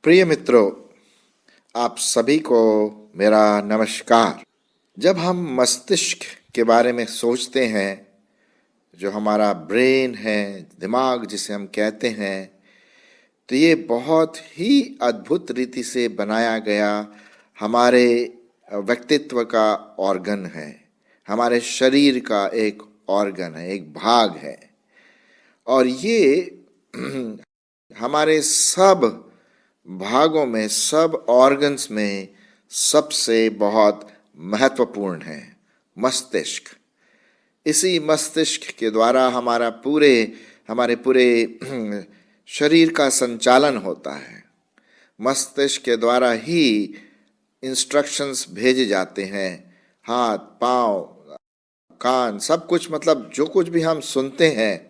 प्रिय मित्रों, आप सभी को मेरा नमस्कार। जब हम मस्तिष्क के बारे में सोचते हैं, जो हमारा ब्रेन है, दिमाग जिसे हम कहते हैं, तो ये बहुत ही अद्भुत रीति से बनाया गया हमारे व्यक्तित्व का ऑर्गन है, हमारे शरीर का एक ऑर्गन है, एक भाग है। और ये हमारे सब भागों में, सब ऑर्गन्स में सबसे बहुत महत्वपूर्ण है मस्तिष्क। इसी मस्तिष्क के द्वारा हमारे पूरे शरीर का संचालन होता है। मस्तिष्क के द्वारा ही इंस्ट्रक्शंस भेजे जाते हैं। हाथ, पाँव, कान, सब कुछ, मतलब जो कुछ भी हम सुनते हैं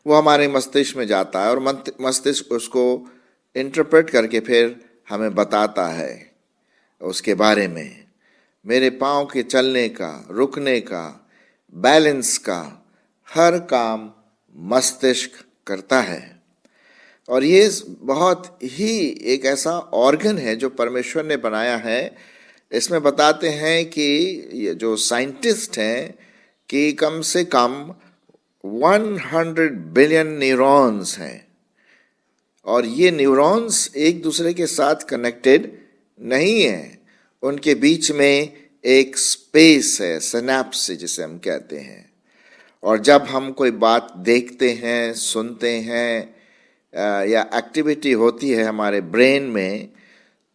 वो हमारे मस्तिष्क में जाता है और मस्तिष्क उसको इंटरप्रेट करके फिर हमें बताता है उसके बारे में। मेरे पाँव के चलने का, रुकने का, बैलेंस का हर काम मस्तिष्क करता है। और ये बहुत ही एक ऐसा ऑर्गन है जो परमेश्वर ने बनाया है। इसमें बताते हैं कि ये जो साइंटिस्ट हैं कि कम से कम 100 बिलियन न्यूरॉन्स हैं और ये न्यूरॉन्स एक दूसरे के साथ कनेक्टेड नहीं है। उनके बीच में एक स्पेस है, सिनैप्स जिसे हम कहते हैं। और जब हम कोई बात देखते हैं, सुनते हैं या एक्टिविटी होती है हमारे ब्रेन में,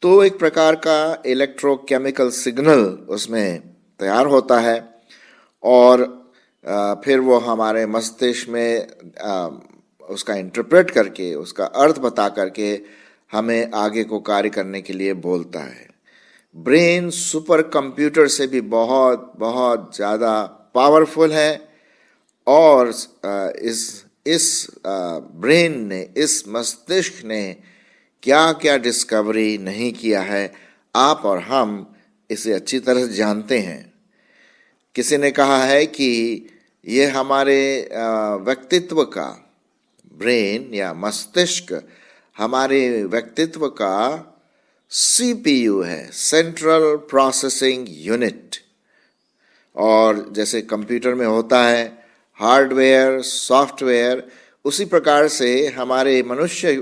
तो एक प्रकार का इलेक्ट्रोकेमिकल सिग्नल उसमें तैयार होता है और फिर वो हमारे मस्तिष्क में उसका इंटरप्रेट करके, उसका अर्थ बता करके हमें आगे को कार्य करने के लिए बोलता है। ब्रेन सुपर कंप्यूटर से भी बहुत बहुत ज़्यादा पावरफुल है और इस ब्रेन ने, इस मस्तिष्क ने क्या क्या डिस्कवरी नहीं किया है, आप और हम इसे अच्छी तरह जानते हैं। किसी ने कहा है कि ये हमारे व्यक्तित्व का, ब्रेन या मस्तिष्क हमारे व्यक्तित्व का CPU है, सेंट्रल प्रोसेसिंग यूनिट। और जैसे कंप्यूटर में होता है हार्डवेयर, सॉफ्टवेयर, उसी प्रकार से हमारे मनुष्य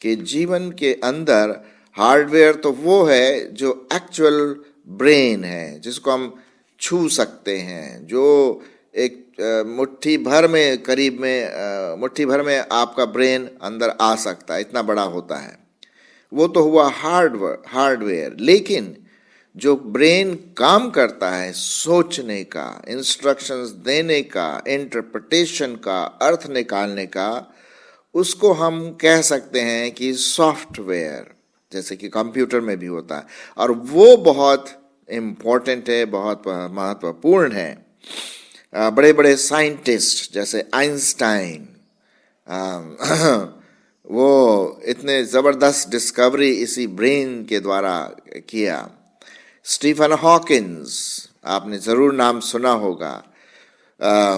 के जीवन के अंदर हार्डवेयर तो वो है जो एक्चुअल ब्रेन है, जिसको हम छू सकते हैं, जो एक मुट्ठी भर में, करीब में मुट्ठी भर में आपका ब्रेन अंदर आ सकता है, इतना बड़ा होता है। वो तो हुआ हार्डवेयर। लेकिन जो ब्रेन काम करता है, सोचने का, इंस्ट्रक्शंस देने का, इंटरप्रिटेशन का, अर्थ निकालने का, उसको हम कह सकते हैं कि सॉफ्टवेयर, जैसे कि कंप्यूटर में भी होता है। और वो बहुत इम्पोर्टेंट है, बहुत महत्वपूर्ण है। बड़े बड़े साइंटिस्ट जैसे आइंस्टाइन, वो इतने ज़बरदस्त डिस्कवरी इसी ब्रेन के द्वारा किया। स्टीफन हॉकिंस, आपने ज़रूर नाम सुना होगा।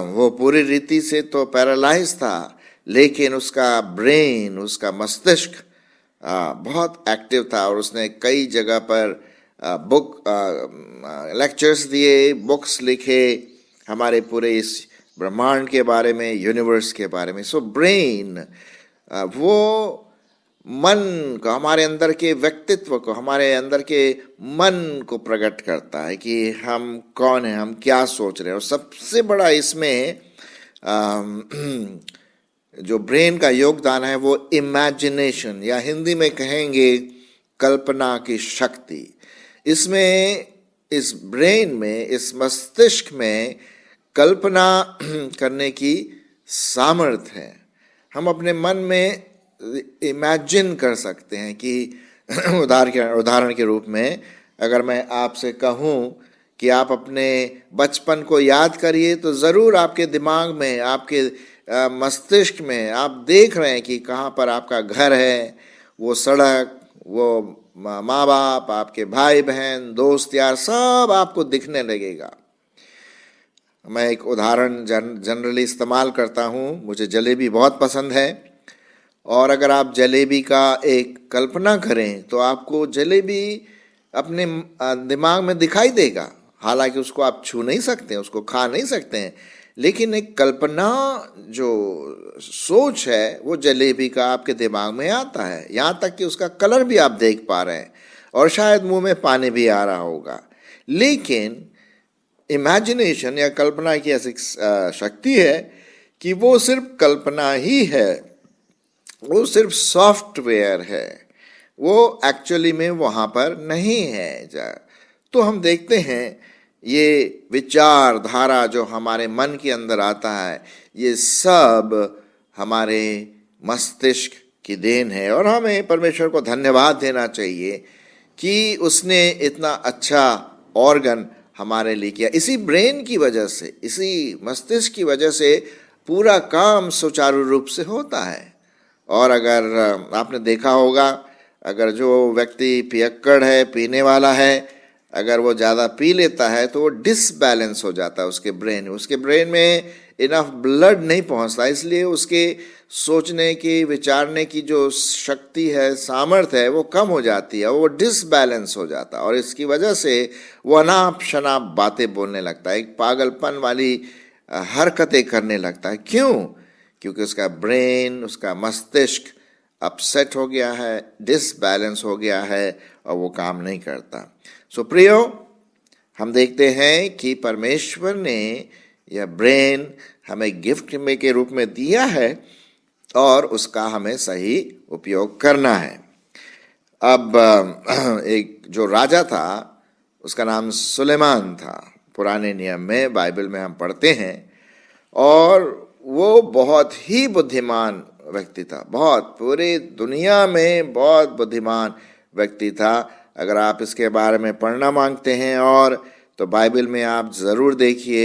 वो पूरी रीति से तो पैरालाइज था, लेकिन उसका ब्रेन, उसका मस्तिष्क बहुत एक्टिव था और उसने कई जगह पर लेक्चर्स दिए, बुक्स लिखे हमारे पूरे इस ब्रह्मांड के बारे में, यूनिवर्स के बारे में। सो ब्रेन वो मन को, हमारे अंदर के व्यक्तित्व को, हमारे अंदर के मन को प्रकट करता है कि हम कौन हैं, हम क्या सोच रहे हैं। और सबसे बड़ा इसमें जो ब्रेन का योगदान है वो इमेजिनेशन, या हिंदी में कहेंगे कल्पना की शक्ति। इसमें, इस ब्रेन में, इस मस्तिष्क में कल्पना करने की सामर्थ्य है। हम अपने मन में इमेजिन कर सकते हैं कि उदाहरण के रूप में अगर मैं आपसे कहूँ कि आप अपने बचपन को याद करिए, तो ज़रूर आपके दिमाग में, आपके मस्तिष्क में आप देख रहे हैं कि कहाँ पर आपका घर है, वो सड़क, वो माँ बाप, आपके भाई बहन, दोस्त यार, सब आपको दिखने लगेगा। मैं एक उदाहरण जनरली इस्तेमाल करता हूँ। मुझे जलेबी बहुत पसंद है और अगर आप जलेबी का एक कल्पना करें तो आपको जलेबी अपने दिमाग में दिखाई देगा। हालांकि उसको आप छू नहीं सकते, उसको खा नहीं सकते हैं, लेकिन एक कल्पना जो सोच है वो जलेबी का आपके दिमाग में आता है। यहाँ तक कि उसका कलर भी आप देख पा रहे हैं और शायद मुंह में पानी भी आ रहा होगा। लेकिन इमेजिनेशन या कल्पना की ऐसी शक्ति है कि वो सिर्फ कल्पना ही है, वो सिर्फ सॉफ्टवेयर है, वो एक्चुअली में वहाँ पर नहीं है। तो हम देखते हैं ये विचारधारा जो हमारे मन के अंदर आता है, ये सब हमारे मस्तिष्क की देन है। और हमें परमेश्वर को धन्यवाद देना चाहिए कि उसने इतना अच्छा ऑर्गन हमारे लिए किया। इसी ब्रेन की वजह से, इसी मस्तिष्क की वजह से पूरा काम सुचारू रूप से होता है। और अगर आपने देखा होगा, अगर जो व्यक्ति पियक्कड़ है, पीने वाला है, अगर वो ज़्यादा पी लेता है तो वो डिसबैलेंस हो जाता है उसके ब्रेन में इनफ ब्लड नहीं पहुंचता, इसलिए उसके सोचने की, विचारने की जो शक्ति है, सामर्थ्य है, वो कम हो जाती है, वो डिसबैलेंस हो जाता है। और इसकी वजह से वो अनाप शनाप बातें बोलने लगता है, एक पागलपन वाली हरकतें करने लगता है। क्यों? क्योंकि उसका ब्रेन, उसका मस्तिष्क अपसेट हो गया है, डिसबैलेंस हो गया है और वो काम नहीं करता। सो प्रियो, हम देखते हैं कि परमेश्वर ने यह ब्रेन हमें गिफ्ट में के रूप में दिया है और उसका हमें सही उपयोग करना है। अब एक जो राजा था उसका नाम सुलेमान था। पुराने नियम में, बाइबल में हम पढ़ते हैं, और वो बहुत ही बुद्धिमान व्यक्ति था, बहुत, पूरी दुनिया में बहुत बुद्धिमान व्यक्ति था। अगर आप इसके बारे में पढ़ना मांगते हैं और तो बाइबल में आप ज़रूर देखिए,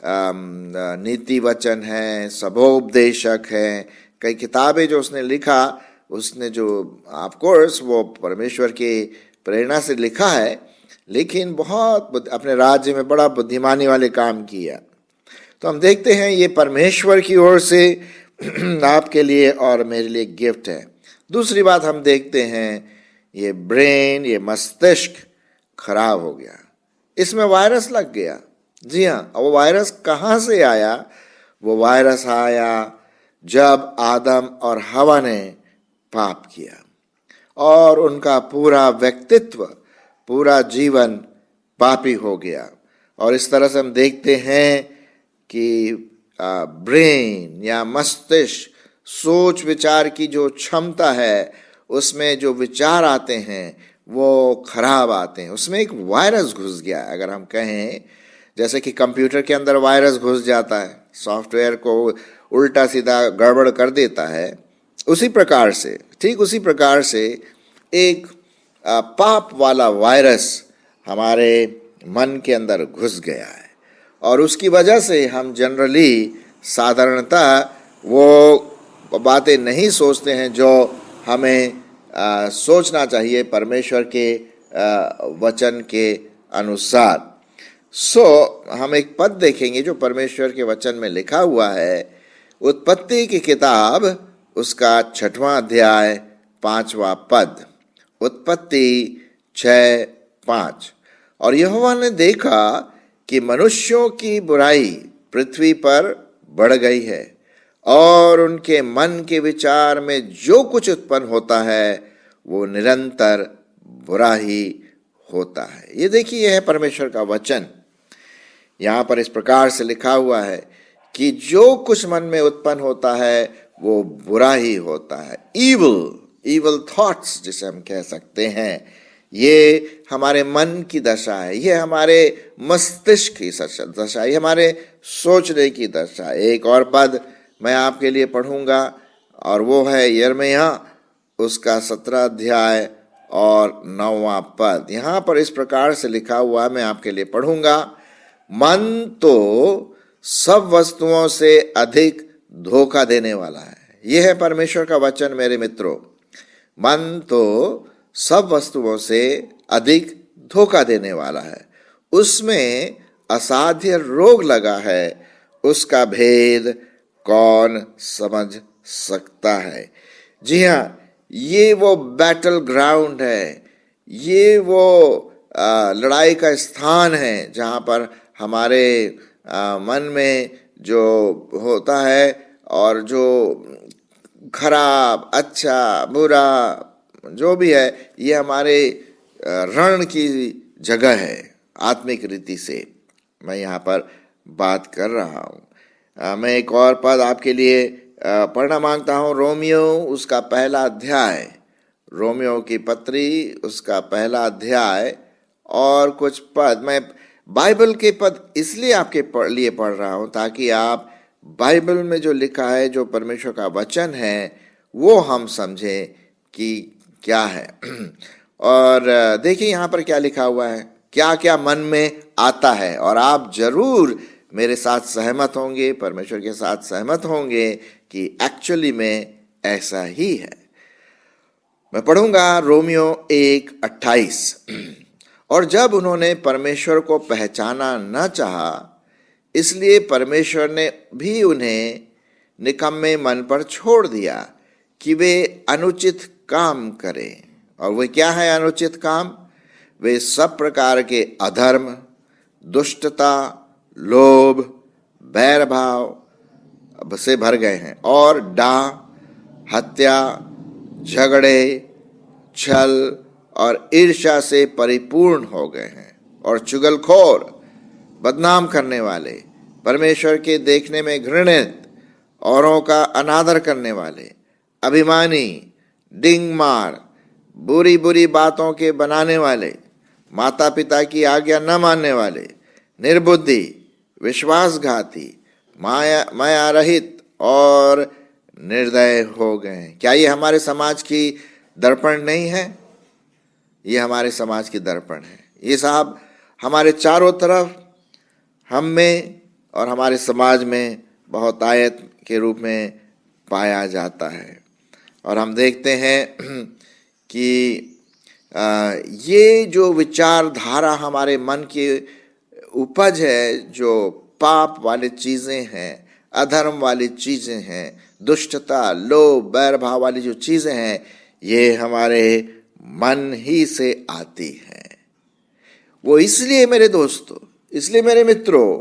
नीति वचन है, सभोपदेशक है, कई किताबें जो उसने लिखा, उसने जो ऑफ कोर्स वो परमेश्वर की प्रेरणा से लिखा है, लेकिन बहुत अपने राज्य में बड़ा बुद्धिमानी वाले काम किया। तो हम देखते हैं ये परमेश्वर की ओर से आपके लिए और मेरे लिए गिफ्ट है। दूसरी बात हम देखते हैं, ये ब्रेन, ये मस्तिष्क खराब हो गया, इसमें वायरस लग गया। जी हाँ, वो वायरस कहाँ से आया? वो वायरस आया जब आदम और हवा ने पाप किया और उनका पूरा व्यक्तित्व, पूरा जीवन पापी हो गया। और इस तरह से हम देखते हैं कि ब्रेन या मस्तिष्क, सोच विचार की जो क्षमता है, उसमें जो विचार आते हैं वो खराब आते हैं, उसमें एक वायरस घुस गया। अगर हम कहें जैसे कि कंप्यूटर के अंदर वायरस घुस जाता है, सॉफ्टवेयर को उल्टा सीधा गड़बड़ कर देता है, उसी प्रकार से, ठीक उसी प्रकार से एक पाप वाला वायरस हमारे मन के अंदर घुस गया है। और उसकी वजह से हम जनरली, साधारणतः वो बातें नहीं सोचते हैं जो हमें सोचना चाहिए परमेश्वर के वचन के अनुसार। हम एक पद देखेंगे जो परमेश्वर के वचन में लिखा हुआ है, उत्पत्ति की किताब, उसका 6वां अध्याय 5वां पद, उत्पत्ति 6:5। और यहोवा ने देखा कि मनुष्यों की बुराई पृथ्वी पर बढ़ गई है और उनके मन के विचार में जो कुछ उत्पन्न होता है वो निरंतर बुरा ही होता है। ये देखिए, यह है परमेश्वर का वचन। यहाँ पर इस प्रकार से लिखा हुआ है कि जो कुछ मन में उत्पन्न होता है वो बुरा ही होता है। इवल थॉट्स जिसे हम कह सकते हैं, ये हमारे मन की दशा है, ये हमारे मस्तिष्क की दशा, ये हमारे सोचने की दशा। एक और पद मैं आपके लिए पढ़ूंगा और वो है यिर्मयाह, उसका 17 अध्याय और 9वां पद। यहाँ पर इस प्रकार से लिखा हुआ, मैं आपके लिए पढ़ूंगा, मन तो सब वस्तुओं से अधिक धोखा देने वाला है। यह है परमेश्वर का वचन मेरे मित्रों। मन तो सब वस्तुओं से अधिक धोखा देने वाला है, उसमें असाध्य रोग लगा है, उसका भेद कौन समझ सकता है। जी हाँ, ये वो बैटल ग्राउंड है, ये वो लड़ाई का स्थान है जहाँ पर हमारे मन में जो होता है और जो खराब अच्छा बुरा जो भी है, ये हमारे रण की जगह है। आत्मिक रीति से मैं यहाँ पर बात कर रहा हूँ। मैं एक और पद आपके लिए पढ़ना मांगता हूँ। रोमियो उसका पहला अध्याय, रोमियो की पत्री उसका पहला अध्याय और कुछ पद। मैं बाइबल के पद इसलिए आपके लिए पढ़ रहा हूँ ताकि आप बाइबल में जो लिखा है, जो परमेश्वर का वचन है, वो हम समझें कि क्या है। और देखिए यहाँ पर क्या लिखा हुआ है, क्या क्या मन में आता है। और आप जरूर मेरे साथ सहमत होंगे, परमेश्वर के साथ सहमत होंगे कि एक्चुअली में ऐसा ही है। मैं पढ़ूंगा रोमियो 1:28। और जब उन्होंने परमेश्वर को पहचाना न चाहा, इसलिए परमेश्वर ने भी उन्हें निकम्मे मन पर छोड़ दिया कि वे अनुचित काम करें। और वे क्या है अनुचित काम? वे सब प्रकार के अधर्म, दुष्टता, लोभ, बैर भाव से भर गए हैं, और डाह, हत्या, झगड़े, छल और ईर्ष्या से परिपूर्ण हो गए हैं, और चुगलखोर, बदनाम करने वाले, परमेश्वर के देखने में घृणित, औरों का अनादर करने वाले, अभिमानी, डिंग मार, बुरी बुरी बातों के बनाने वाले, माता पिता की आज्ञा न मानने वाले, निर्बुद्धि, विश्वासघाती, माया रहित और निर्दय हो गए। क्या ये हमारे समाज की दर्पण नहीं है? ये हमारे समाज की दर्पण है। ये साहब हमारे चारों तरफ हम में और हमारे समाज में बहुत आयत के रूप में पाया जाता है। और हम देखते हैं कि ये जो विचारधारा हमारे मन की उपज है, जो पाप वाली चीज़ें हैं, अधर्म वाली चीज़ें हैं, दुष्टता, लोभ, बैर भाव वाली जो चीज़ें हैं, ये हमारे मन ही से आती हैं। वो इसलिए मेरे दोस्तों, इसलिए मेरे मित्रों,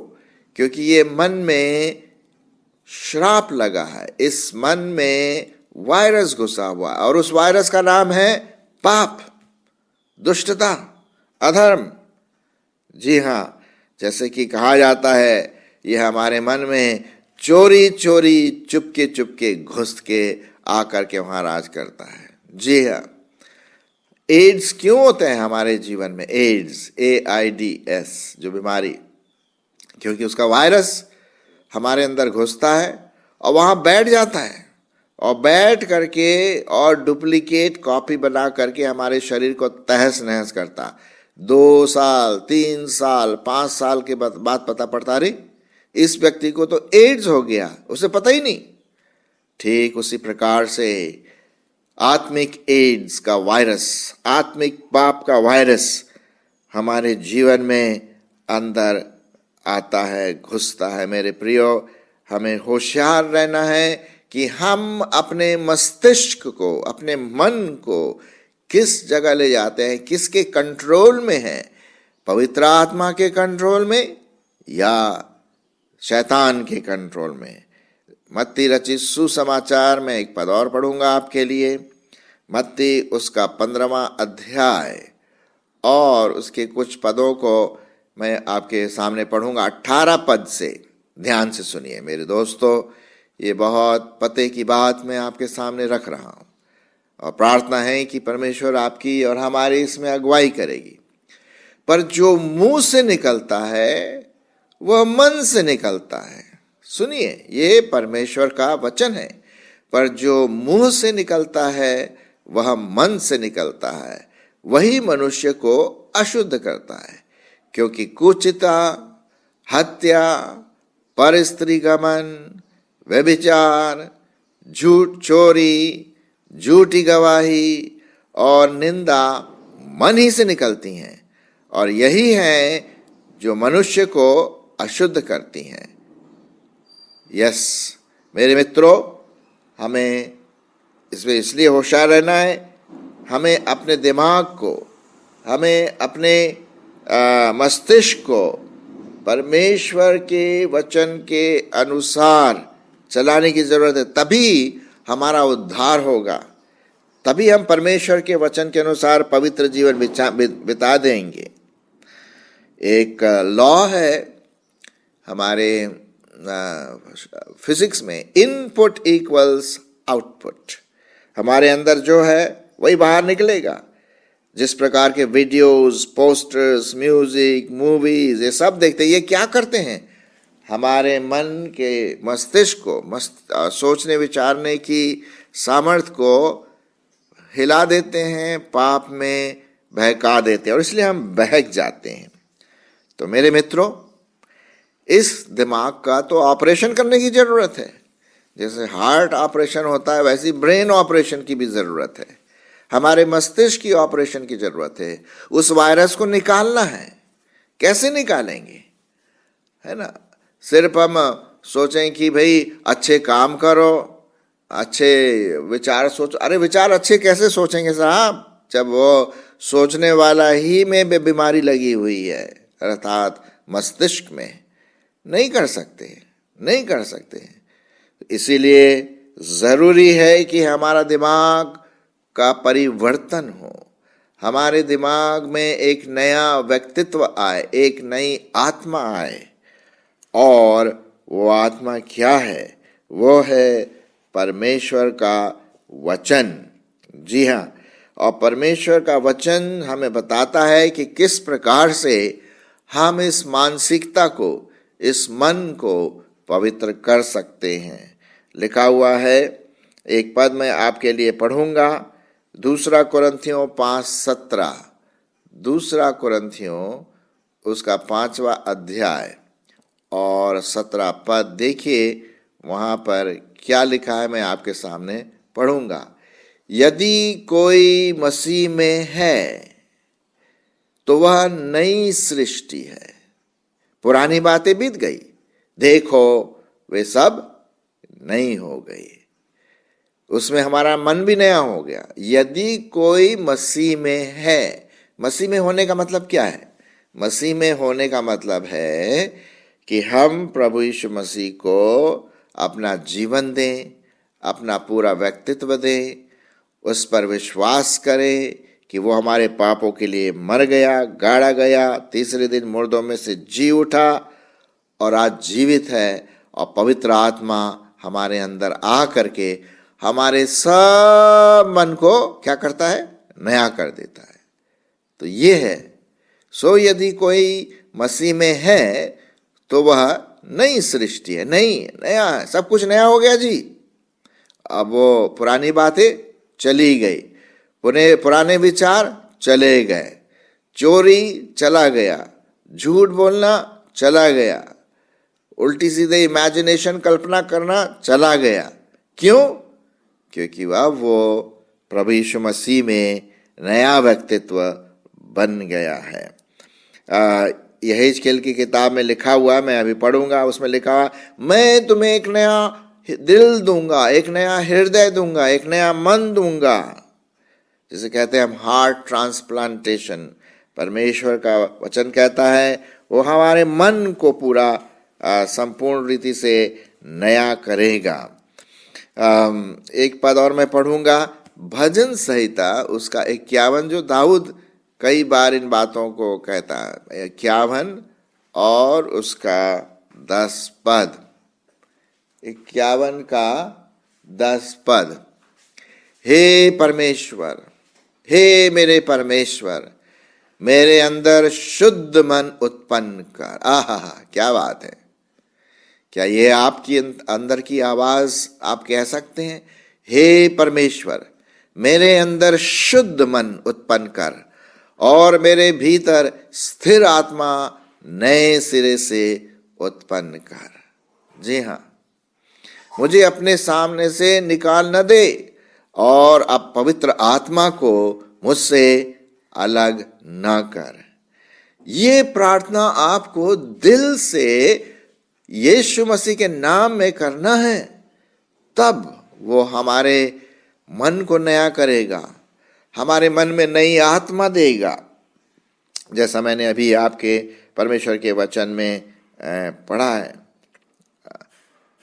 क्योंकि ये मन में श्राप लगा है, इस मन में वायरस घुसा हुआ, और उस वायरस का नाम है पाप, दुष्टता, अधर्म। जी हाँ, जैसे कि कहा जाता है, ये हमारे मन में चोरी चोरी चुपके चुपके घुस के आकर के वहां राज करता है। जी हाँ, एड्स क्यों होते हैं हमारे जीवन में? एड्स, AIDS, जो बीमारी, क्योंकि उसका वायरस हमारे अंदर घुसता है और वहां बैठ जाता है, और बैठ करके और डुप्लीकेट कॉपी बना करके हमारे शरीर को तहस नहस करता। 2 साल, 3 साल, 5 साल के बाद पता पड़ता, अरे इस व्यक्ति को तो एड्स हो गया, उसे पता ही नहीं। ठीक उसी प्रकार से आत्मिक एड्स का वायरस, आत्मिक पाप का वायरस हमारे जीवन में अंदर आता है, घुसता है। मेरे प्रियो, हमें होशियार रहना है कि हम अपने मस्तिष्क को, अपने मन को किस जगह ले जाते हैं, किसके कंट्रोल में है, पवित्र आत्मा के कंट्रोल में या शैतान के कंट्रोल में। मत्ती रचित सुसमाचार में एक पद और पढ़ूंगा आपके लिए। मत्ती उसका 15वां अध्याय और उसके कुछ पदों को मैं आपके सामने पढ़ूंगा 18 पद से। ध्यान से सुनिए मेरे दोस्तों, ये बहुत पते की बात मैं आपके सामने रख रहा हूं, और प्रार्थना है कि परमेश्वर आपकी और हमारी इसमें अगुवाई करेगी। पर जो मुंह से निकलता है वह मन से निकलता है। सुनिए, ये परमेश्वर का वचन है। पर जो मुंह से निकलता है वह मन से निकलता है, वही मनुष्य को अशुद्ध करता है, क्योंकि कुचिता, हत्या, परस्त्री गमन, व्यभिचार, झूठ, चोरी, झूठी गवाही और निंदा मन ही से निकलती हैं, और यही है जो मनुष्य को अशुद्ध करती हैं। यस मेरे मित्रों, हमें इसमें इसलिए होशियार रहना है, हमें अपने दिमाग को, हमें अपने मस्तिष्क को परमेश्वर के वचन के अनुसार चलाने की जरूरत है। तभी हमारा उद्धार होगा, तभी हम परमेश्वर के वचन के अनुसार पवित्र जीवन बिता देंगे। एक लॉ है हमारे फिजिक्स में, इनपुट इक्वल्स आउटपुट। हमारे अंदर जो है वही बाहर निकलेगा। जिस प्रकार के वीडियोस, पोस्टर्स, म्यूजिक, मूवीज ये सब देखते हैं, ये क्या करते हैं? हमारे मन के मस्तिष्क को, सोचने विचारने की सामर्थ्य को हिला देते हैं, पाप में बहका देते हैं, और इसलिए हम बहक जाते हैं। तो मेरे मित्रों, इस दिमाग का तो ऑपरेशन करने की जरूरत है। जैसे हार्ट ऑपरेशन होता है, वैसी ब्रेन ऑपरेशन की भी जरूरत है। हमारे मस्तिष्क की ऑपरेशन की जरूरत है। उस वायरस को निकालना है। कैसे निकालेंगे? है ना, सिर्फ हम सोचें कि भाई अच्छे काम करो, अच्छे विचार सोचो। अरे विचार अच्छे कैसे सोचेंगे साहब, जब वो सोचने वाला ही में बीमारी लगी हुई है, अर्थात मस्तिष्क में। नहीं कर सकते, नहीं कर सकते। इसीलिए जरूरी है कि हमारा दिमाग का परिवर्तन हो, हमारे दिमाग में एक नया व्यक्तित्व आए, एक नई आत्मा आए। और वो आत्मा क्या है? वो है परमेश्वर का वचन। जी हाँ, और परमेश्वर का वचन हमें बताता है कि किस प्रकार से हम इस मानसिकता को, इस मन को पवित्र कर सकते हैं। लिखा हुआ है, एक पद मैं आपके लिए पढ़ूंगा, 2 कुरिन्थियों 5:17। 2 कुरिन्थियों उसका 5वां अध्याय और 17 पद देखिए, वहां पर क्या लिखा है, मैं आपके सामने पढ़ूंगा। यदि कोई मसीह में है तो वह नई सृष्टि है, पुरानी बातें बीत गई, देखो वे सब नई हो गई। उसमें हमारा मन भी नया हो गया। यदि कोई मसीह में है, मसीह में होने का मतलब क्या है? मसीह में होने का मतलब है कि हम प्रभु यीशु मसीह को अपना जीवन दें, अपना पूरा व्यक्तित्व दें, उस पर विश्वास करें कि वो हमारे पापों के लिए मर गया, गाड़ा गया, तीसरे दिन मुर्दों में से जी उठा और आज जीवित है, और पवित्र आत्मा हमारे अंदर आ करके हमारे सब मन को क्या करता है? नया कर देता है। तो ये है, सो यदि कोई मसीह में है तो वह नई सृष्टि है, नया है, सब कुछ नया हो गया जी। अब वो पुरानी बातें चली गई, पुराने विचार चले गए, चोरी चला गया, झूठ बोलना चला गया, उल्टी सीधे इमेजिनेशन, कल्पना करना चला गया। क्यों? क्योंकि वह वो प्रभु यीशु मसीह में नया व्यक्तित्व बन गया है। यहेजकेल की किताब में लिखा हुआ, मैं अभी पढ़ूंगा, उसमें लिखा, मैं तुम्हें एक नया दिल दूंगा, एक नया हृदय दूंगा, एक नया मन दूंगा। जिसे कहते हैं हम हार्ट ट्रांसप्लांटेशन। परमेश्वर का वचन कहता है वो हमारे मन को पूरा संपूर्ण रीति से नया करेगा। एक पद और मैं पढ़ूंगा, भजन संहिता उसका 51, जो दाऊद कई बार इन बातों को कहता है, 51 और उसका 10 पद। 51 का 10 पद। हे परमेश्वर, हे मेरे परमेश्वर, मेरे अंदर शुद्ध मन उत्पन्न कर। आहा, क्या बात है! क्या ये आपकी अंदर की आवाज आप कह सकते हैं? हे परमेश्वर, मेरे अंदर शुद्ध मन उत्पन्न कर और मेरे भीतर स्थिर आत्मा नए सिरे से उत्पन्न कर। जी हाँ, मुझे अपने सामने से निकाल न दे और अब पवित्र आत्मा को मुझसे अलग न कर। ये प्रार्थना आपको दिल से यीशु मसीह के नाम में करना है, तब वो हमारे मन को नया करेगा, हमारे मन में नई आत्मा देगा। जैसा मैंने अभी आपके परमेश्वर के वचन में पढ़ा है,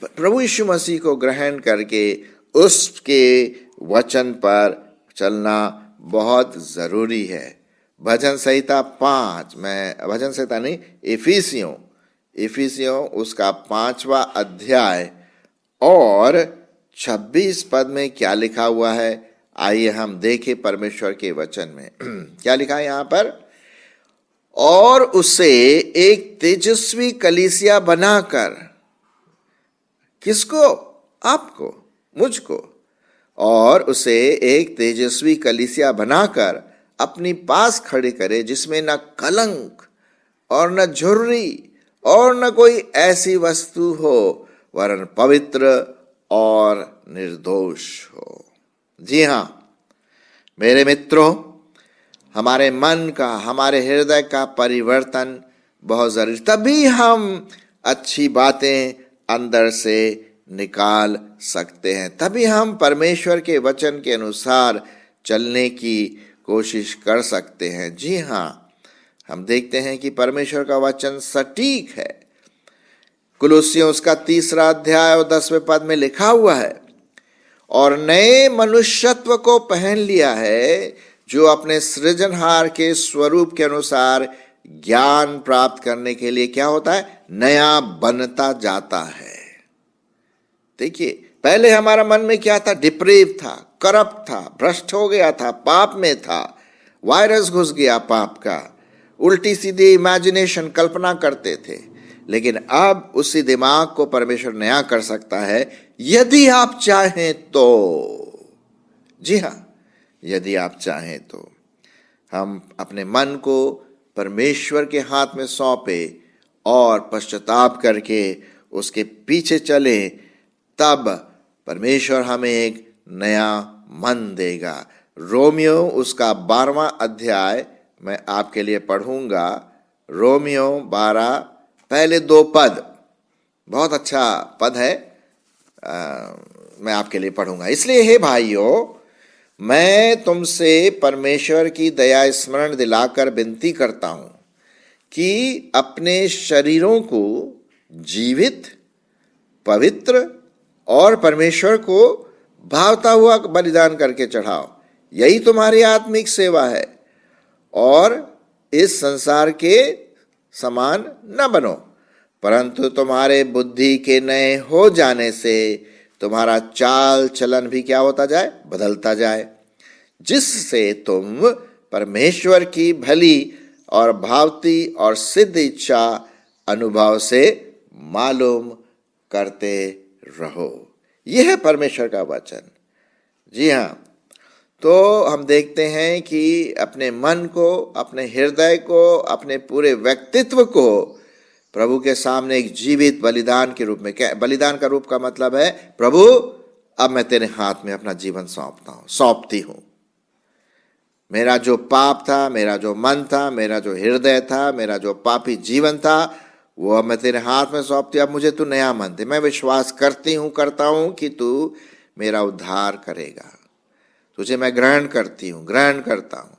प्रभु यीशु मसीह को ग्रहण करके उसके वचन पर चलना बहुत जरूरी है। भजन संहिता 5, मैं भजन संहिता नहीं, इफिसियों उसका 5वां अध्याय और 26 पद में क्या लिखा हुआ है, आइए हम देखें परमेश्वर के वचन में। क्या लिखा है यहाँ पर, और उसे एक तेजस्वी कलीसिया बनाकर, किसको, आपको, मुझको, और उसे एक तेजस्वी कलीसिया बनाकर अपनी पास खड़े करे, जिसमें न कलंक और न झुर्री और न कोई ऐसी वस्तु हो, वरन पवित्र और निर्दोष हो। जी हाँ मेरे मित्रों, हमारे मन का, हमारे हृदय का परिवर्तन बहुत जरूरी, तभी हम अच्छी बातें अंदर से निकाल सकते हैं, तभी हम परमेश्वर के वचन के अनुसार चलने की कोशिश कर सकते हैं। जी हाँ, हम देखते हैं कि परमेश्वर का वचन सटीक है। कुलुस्सियों उसका 3 अध्याय और 10वें पद में लिखा हुआ है, और नए मनुष्यत्व को पहन लिया है, जो अपने सृजनहार के स्वरूप के अनुसार ज्ञान प्राप्त करने के लिए क्या होता है, नया बनता जाता है। देखिए, पहले हमारा मन में क्या था, डिप्रेव था, करप्ट था, भ्रष्ट हो गया था, पाप में था, वायरस घुस गया पाप का, उल्टी सीधी इमेजिनेशन, कल्पना करते थे। लेकिन अब उसी दिमाग को परमेश्वर नया कर सकता है, यदि आप चाहें तो। जी हाँ, यदि आप चाहें तो हम अपने मन को परमेश्वर के हाथ में सौंपे और पश्चाताप करके उसके पीछे चले, तब परमेश्वर हमें एक नया मन देगा। रोमियो उसका 12वां अध्याय मैं आपके लिए पढ़ूंगा। रोमियो 12 पहले 2 पद, बहुत अच्छा पद है, मैं आपके लिए पढ़ूंगा। इसलिए हे भाइयों, मैं तुमसे परमेश्वर की दया स्मरण दिलाकर विनती करता हूं कि अपने शरीरों को जीवित, पवित्र और परमेश्वर को भावता हुआ बलिदान करके चढ़ाओ, यही तुम्हारी आत्मिक सेवा है। और इस संसार के समान न बनो, परंतु तुम्हारे बुद्धि के नए हो जाने से तुम्हारा चाल चलन भी क्या होता जाए, बदलता जाए, जिससे तुम परमेश्वर की भली और भावती और सिद्ध इच्छा अनुभव से मालूम करते रहो। यह है परमेश्वर का वचन। जी हाँ, तो हम देखते हैं कि अपने मन को, अपने हृदय को, अपने पूरे व्यक्तित्व को प्रभु के सामने एक जीवित बलिदान के रूप में, क्या बलिदान का रूप का मतलब है, प्रभु अब मैं तेरे हाथ में अपना जीवन सौंपती हूं। मेरा जो पाप था, मेरा जो मन था, मेरा जो हृदय था, मेरा जो पापी जीवन था, वो अब मैं तेरे हाथ में सौंपती। अब मुझे तू नया मन दे। मैं विश्वास करता हूं कि तू मेरा उद्धार करेगा। तुझे मैं ग्रहण करता हूं।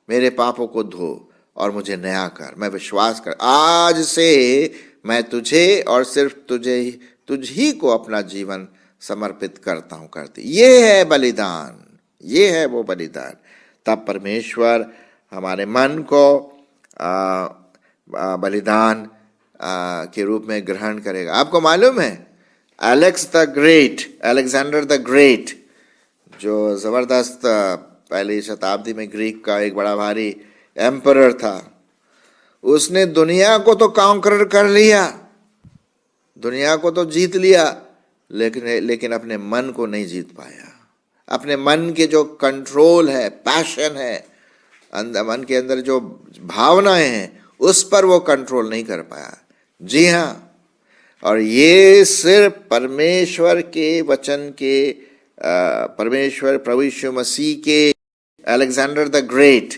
मेरे पापों को धो और मुझे नया कर। मैं विश्वास कर, आज से मैं तुझे और सिर्फ तुझ ही को अपना जीवन समर्पित करती। ये है बलिदान, ये है वो बलिदान। तब परमेश्वर हमारे मन को बलिदान के रूप में ग्रहण करेगा। आपको मालूम है, अलेक्जेंडर द ग्रेट, जो जबरदस्त पहली शताब्दी में ग्रीक का एक बड़ा भारी एम्परर था, उसने दुनिया को तो कॉन्कर कर लिया, दुनिया को तो जीत लिया, लेकिन अपने मन को नहीं जीत पाया। अपने मन के जो कंट्रोल है, पैशन है, मन के अंदर जो भावनाएं हैं, उस पर वो कंट्रोल नहीं कर पाया। जी हाँ, और ये सिर्फ परमेश्वर के वचन के, परमेश्वर प्रभु यीशु मसीह के, अलेक्जेंडर द ग्रेट,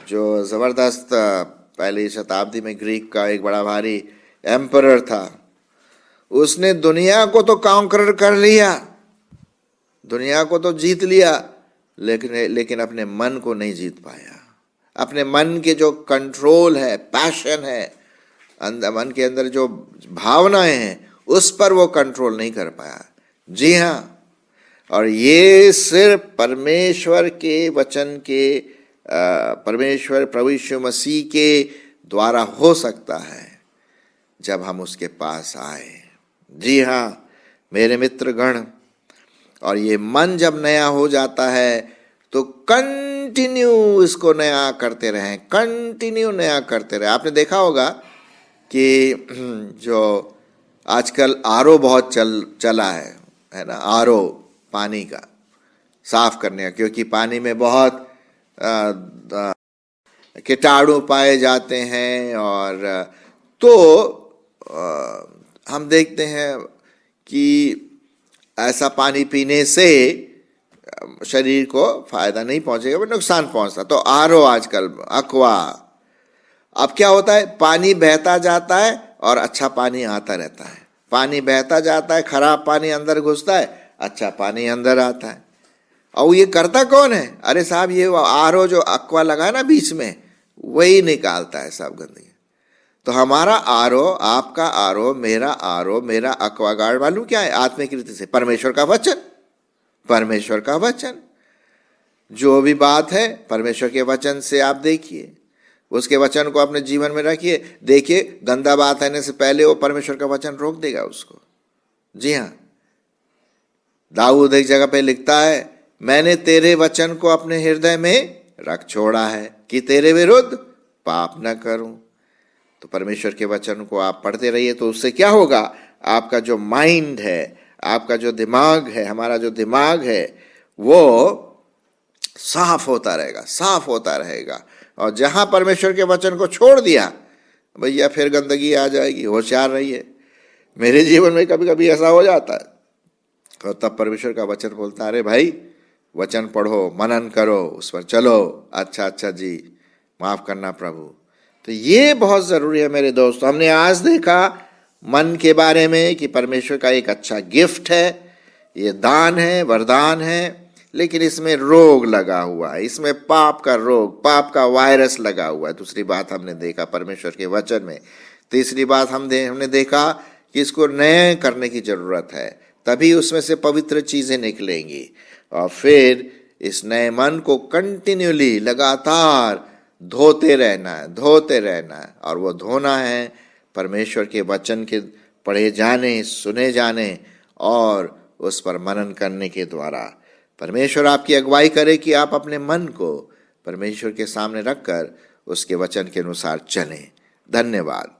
जो जबरदस्त पहली शताब्दी में ग्रीक का एक बड़ा भारी एम्परर था, उसने दुनिया को तो कॉन्कर कर लिया, दुनिया को तो जीत लिया, लेकिन अपने मन को नहीं जीत पाया। अपने मन के जो कंट्रोल है, पैशन है, अंदर मन के अंदर जो भावनाएं हैं, उस पर वो कंट्रोल नहीं कर पाया। जी हाँ, और ये सिर्फ परमेश्वर के वचन के, परमेश्वर प्रभु यीशु मसीह के द्वारा हो सकता है, जब हम उसके पास आए। जी हाँ मेरे मित्रगण, और ये मन जब नया हो जाता है तो कंटिन्यू इसको नया करते रहें, कंटिन्यू नया करते रहें। आपने देखा होगा कि जो आजकल आरओ बहुत चला है ना, आरओ पानी का साफ करने का, क्योंकि पानी में बहुत कीटाणु पाए जाते हैं। और तो हम देखते हैं कि ऐसा पानी पीने से शरीर को फायदा नहीं पहुंचेगा, पर नुकसान पहुंचता। तो आरओ आजकल, एक्वा, अब क्या होता है, पानी बहता जाता है और अच्छा पानी आता रहता है। पानी बहता जाता है, खराब पानी अंदर घुसता है, अच्छा पानी अंदर आता है। और ये करता कौन है? अरे साहब, ये आरओ जो एक्वा लगा है ना बीच में, वही निकालता है सब गंदगी। तो हमारा आरओ, आपका आरओ, मेरा एक्वागार्ड मालूम क्या है? आत्मिक रीति से परमेश्वर का वचन, परमेश्वर का वचन। जो भी बात है परमेश्वर के वचन से आप देखिए, उसके वचन को अपने जीवन में रखिए। देखिए, गंदा बात आने से पहले वो परमेश्वर का वचन रोक देगा उसको। जी हाँ, दाऊद एक जगह पे लिखता है, मैंने तेरे वचन को अपने हृदय में रख छोड़ा है कि तेरे विरुद्ध पाप न करूं। तो परमेश्वर के वचन को आप पढ़ते रहिए, तो उससे क्या होगा, आपका जो माइंड है, आपका जो दिमाग है, हमारा जो दिमाग है, वो साफ होता रहेगा, साफ होता रहेगा। और जहां परमेश्वर के वचन को छोड़ दिया, भैया फिर गंदगी आ जाएगी। होशियार रहिए। मेरे जीवन में कभी कभी ऐसा हो जाता है, और तब परमेश्वर का वचन बोलता है, अरे भाई वचन पढ़ो, मनन करो, उस पर चलो। अच्छा जी, माफ करना प्रभु। तो ये बहुत जरूरी है मेरे दोस्तों। हमने आज देखा मन के बारे में कि परमेश्वर का एक अच्छा गिफ्ट है, ये दान है, वरदान है, लेकिन इसमें रोग लगा हुआ है, इसमें पाप का रोग, पाप का वायरस लगा हुआ है। दूसरी बात हमने देखा परमेश्वर के वचन में। तीसरी बात हमने देखा कि इसको नए करने की जरूरत है, तभी उसमें से पवित्र चीजें निकलेंगी। और फिर इस नए मन को कंटिन्यूली, लगातार धोते रहना है। और वो धोना है परमेश्वर के वचन के पढ़े जाने, सुने जाने और उस पर मनन करने के द्वारा। परमेश्वर आपकी अगुवाई करे कि आप अपने मन को परमेश्वर के सामने रखकर उसके वचन के अनुसार चलें। धन्यवाद।